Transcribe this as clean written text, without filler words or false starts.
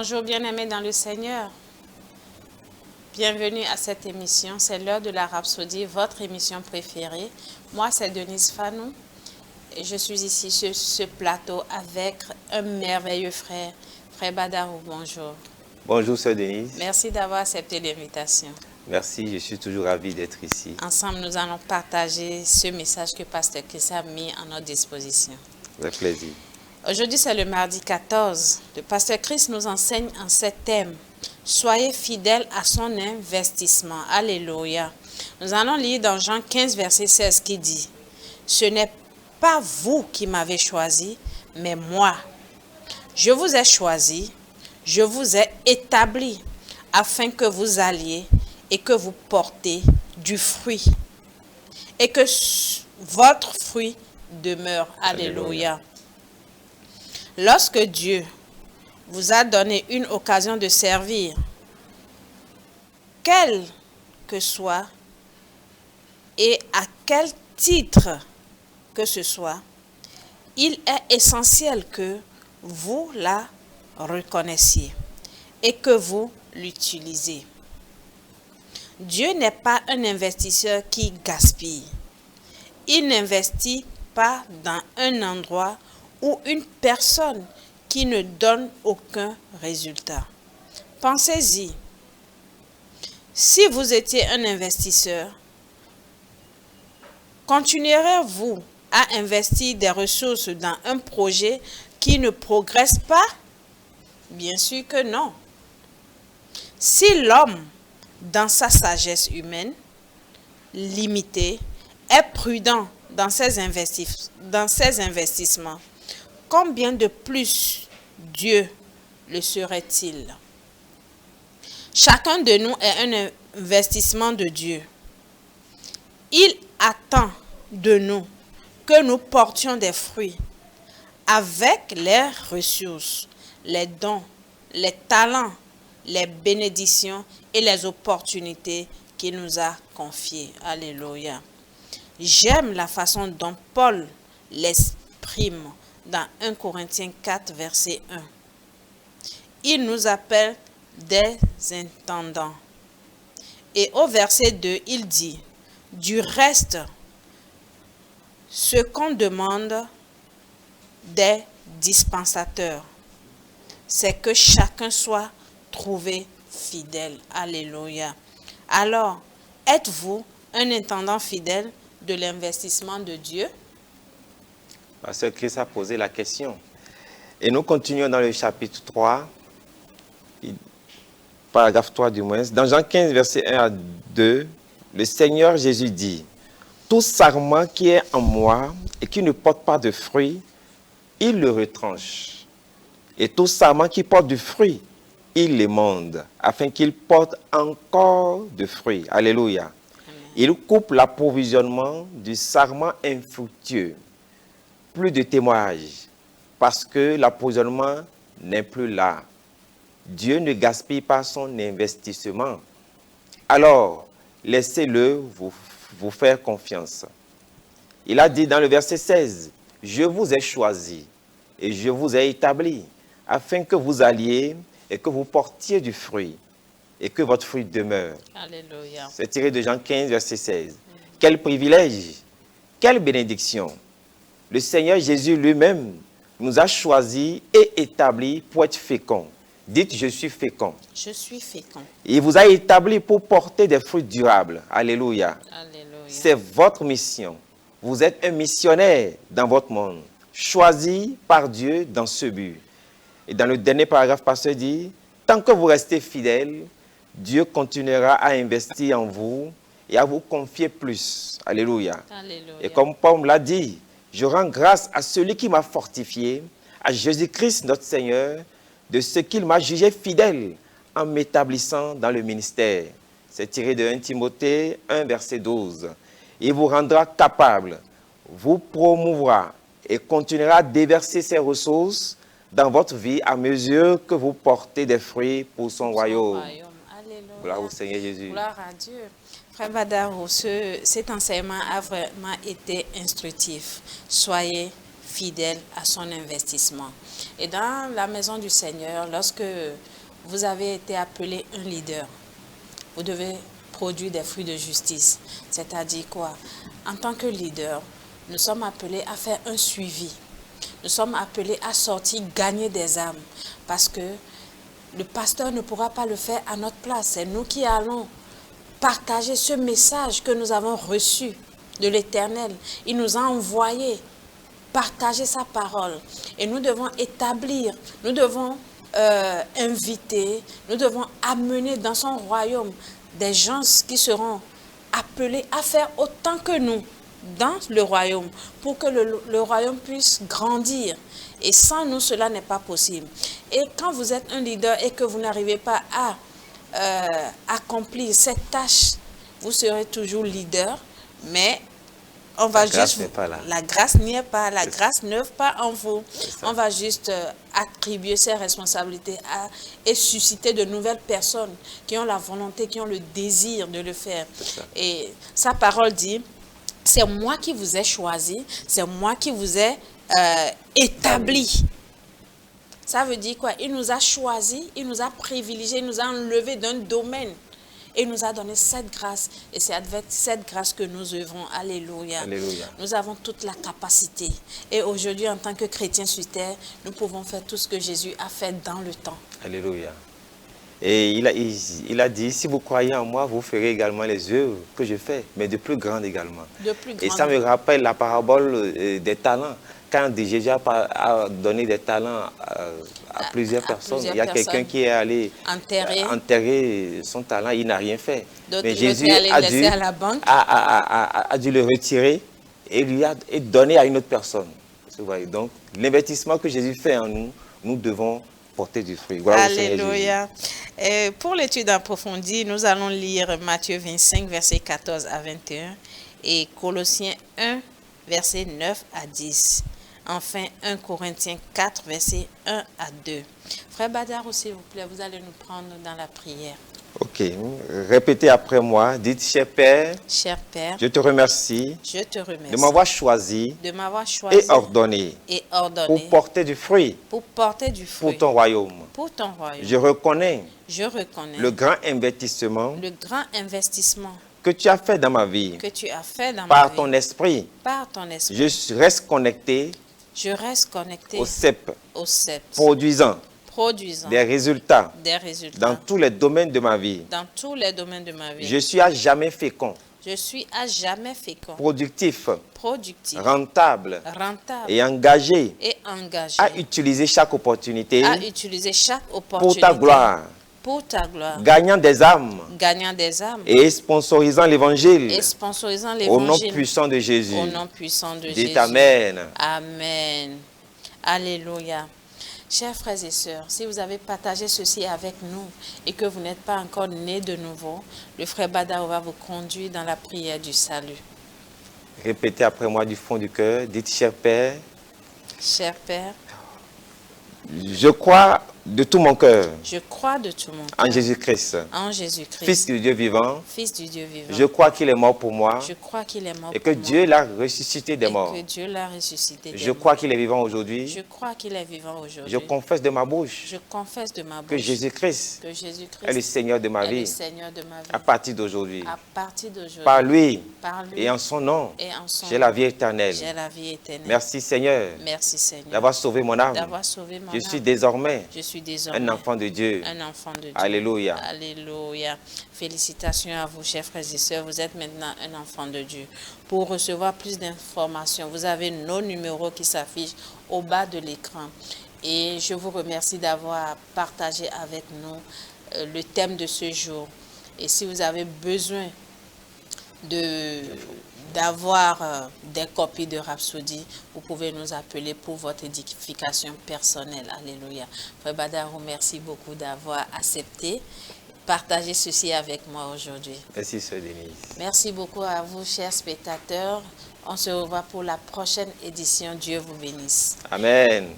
Bonjour bien-aimés dans le Seigneur. Bienvenue à cette émission. C'est l'heure de la Rhapsodie, votre émission préférée. Moi, c'est Denise Fanou et je suis ici sur ce plateau avec un merveilleux frère, Frère Badarou. Bonjour. Bonjour, Sœur Denise. Merci d'avoir accepté l'invitation. Merci, je suis toujours ravi d'être ici. Ensemble, nous allons partager ce message que Pasteur Chris a mis à notre disposition. Avec plaisir. Aujourd'hui, c'est le mardi 14. Le Pasteur Chris nous enseigne en ces thèmes. Soyez fidèles à son investissement. Alléluia. Nous allons lire dans Jean 15, verset 16 qui dit « Ce n'est pas vous qui m'avez choisi, mais moi. Je vous ai choisi, je vous ai établi, afin que vous alliez et que vous portez du fruit. Et que votre fruit demeure. » Alléluia. Lorsque Dieu vous a donné une occasion de servir, quel que soit et à quel titre que ce soit, il est essentiel que vous la reconnaissiez et que vous l'utilisez. Dieu n'est pas un investisseur qui gaspille. Il n'investit pas dans un endroit ou une personne qui ne donne aucun résultat. Pensez-y. Si vous étiez un investisseur, continuerez-vous à investir des ressources dans un projet qui ne progresse pas? Bien sûr que non. Si l'homme, dans sa sagesse humaine limitée, est prudent dans ses investissements, combien de plus Dieu le serait-il? Chacun de nous est un investissement de Dieu. Il attend de nous que nous portions des fruits avec les ressources, les dons, les talents, les bénédictions et les opportunités qu'il nous a confiées. Alléluia. J'aime la façon dont Paul l'exprime dans 1 Corinthiens 4, verset 1. Il nous appelle des intendants. Et au verset 2, il dit, du reste, ce qu'on demande des dispensateurs, c'est que chacun soit trouvé fidèle. Alléluia. Alors, êtes-vous un intendant fidèle de l'investissement de Dieu? Pasteur Chris a posé la question. Et nous continuons dans le chapitre 3, paragraphe 3 du moins. Dans Jean 15, verset 1 à 2, le Seigneur Jésus dit, « Tout sarment qui est en moi et qui ne porte pas de fruit, il le retranche. Et tout sarment qui porte du fruit, il l'émonde, afin qu'il porte encore de fruits. » Alléluia. Il coupe l'approvisionnement du sarment infructueux. Plus de témoignages, parce que l'approvisionnement n'est plus là. Dieu ne gaspille pas son investissement. Alors, laissez-le vous faire confiance. Il a dit dans le verset 16, « Je vous ai choisi et je vous ai établi, afin que vous alliez et que vous portiez du fruit, et que votre fruit demeure. » Alléluia. C'est tiré de Jean 15, verset 16. Quel privilège, quelle bénédiction. Le Seigneur Jésus lui-même nous a choisis et établis pour être féconds. Dites, je suis fécond. Je suis fécond. Il vous a établi pour porter des fruits durables. Alléluia. Alléluia. C'est votre mission. Vous êtes un missionnaire dans votre monde, choisi par Dieu dans ce but. Et dans le dernier paragraphe, pasteur dit, tant que vous restez fidèle, Dieu continuera à investir en vous et à vous confier plus. Alléluia. Alléluia. Et comme Paul l'a dit, je rends grâce à celui qui m'a fortifié, à Jésus-Christ notre Seigneur, de ce qu'il m'a jugé fidèle en m'établissant dans le ministère. C'est tiré de 1 Timothée 1, verset 12. Il vous rendra capable, vous promouvra et continuera à déverser ses ressources dans votre vie à mesure que vous portez des fruits pour son royaume. Alléluia. Gloire au Seigneur Jésus. Gloire à Dieu. Frère Badarou, cet enseignement a vraiment été instructif. Soyez fidèles à son investissement. Et dans la maison du Seigneur, lorsque vous avez été appelé un leader. Vous devez produire des fruits de justice. C'est-à-dire quoi? En tant que leader, nous sommes appelés à faire un suivi. Nous sommes appelés à sortir, gagner des âmes. Parce que le pasteur ne pourra pas le faire à notre place. C'est nous qui allons partager ce message que nous avons reçu de l'Éternel. Il nous a envoyé partager sa parole. Et nous devons établir, nous devons inviter, nous devons amener dans son royaume des gens qui seront appelés à faire autant que nous dans le royaume pour que le royaume puisse grandir. Et sans nous, cela n'est pas possible. Et quand vous êtes un leader et que vous n'arrivez pas à accomplir cette tâche, vous serez toujours leader, mais on va juste, la grâce n'y est pas, la grâce n'œuvre pas en vous. On va juste attribuer ces responsabilités et susciter de nouvelles personnes qui ont la volonté, qui ont le désir de le faire. Et sa parole dit, c'est moi qui vous ai choisi, c'est moi qui vous ai établi. Ça veut dire quoi? Il nous a choisis, il nous a privilégiés, il nous a enlevés d'un domaine. Et il nous a donné cette grâce. Et c'est avec cette grâce que nous œuvrons. Alléluia. Alléluia. Nous avons toute la capacité. Et aujourd'hui, en tant que chrétiens sur terre, nous pouvons faire tout ce que Jésus a fait dans le temps. Alléluia. Et il a dit, si vous croyez en moi, vous ferez également les œuvres que je fais, mais de plus grandes également. De plus grandes. Et ça me rappelle la parabole des talents. Quand Jésus a donné des talents à plusieurs personnes, il y a quelqu'un qui est allé enterrer son talent, il n'a rien fait. Mais Jésus a dû le retirer et lui a donné à une autre personne. Vous voyez, donc, l'investissement que Jésus fait en nous, nous devons porter du fruit. Alléluia. Pour l'étude approfondie, nous allons lire Matthieu 25, versets 14 à 21 et Colossiens 1, versets 9 à 10. Enfin, 1 Corinthiens 4, versets 1 à 2. Frère Badar, s'il vous plaît, vous allez nous prendre dans la prière. Ok. Répétez après moi. Dites, cher Père, je te remercie, de m'avoir choisi, et ordonné, pour porter du fruit, pour ton royaume. Je reconnais, le grand investissement, que tu as fait dans ma vie, par ton esprit. Je reste connecté, au CEP, produisant des résultats dans tous les domaines de ma vie. Je suis à jamais fécond. Productif, rentable et engagé à utiliser chaque opportunité, pour ta gloire. Gagnant des âmes et sponsorisant l'évangile au nom puissant de Jésus. Dites Amen. Amen. Alléluia. Chers frères et sœurs, si vous avez partagé ceci avec nous et que vous n'êtes pas encore nés de nouveau, le frère Badao va vous conduire dans la prière du salut. Répétez après moi du fond du cœur. Dites, cher Père. Cher Père. Je crois de tout mon cœur. Je crois de tout mon cœur. En Jésus-Christ. En Jésus-Christ. Fils du Dieu vivant. Fils du Dieu vivant. Je crois qu'il est mort pour moi. Je crois qu'il est mort et que Dieu l'a ressuscité des morts. Et que Dieu l'a ressuscité des morts. Je crois qu'il est vivant aujourd'hui. Je crois qu'il est vivant aujourd'hui. Je confesse de ma bouche. Je confesse de ma bouche. Que Jésus-Christ est le Seigneur de ma vie. À partir d'aujourd'hui. À partir d'aujourd'hui. Par lui. Et en son nom. J'ai la vie éternelle. J'ai la vie éternelle. Merci Seigneur. Merci Seigneur. D'avoir sauvé mon âme. Je suis désormais un enfant de Dieu. Un enfant de Dieu. Alléluia. Alléluia. Félicitations à vous, chers frères et sœurs. Vous êtes maintenant un enfant de Dieu. Pour recevoir plus d'informations, vous avez nos numéros qui s'affichent au bas de l'écran. Et je vous remercie d'avoir partagé avec nous le thème de ce jour. Et si vous avez besoin d'avoir des copies de Rhapsodie, vous pouvez nous appeler pour votre édification personnelle. Alléluia. Frère Badaro, merci beaucoup d'avoir accepté, partagé ceci avec moi aujourd'hui. Merci, Sœur Denise. Merci beaucoup à vous, chers spectateurs. On se revoit pour la prochaine édition. Dieu vous bénisse. Amen.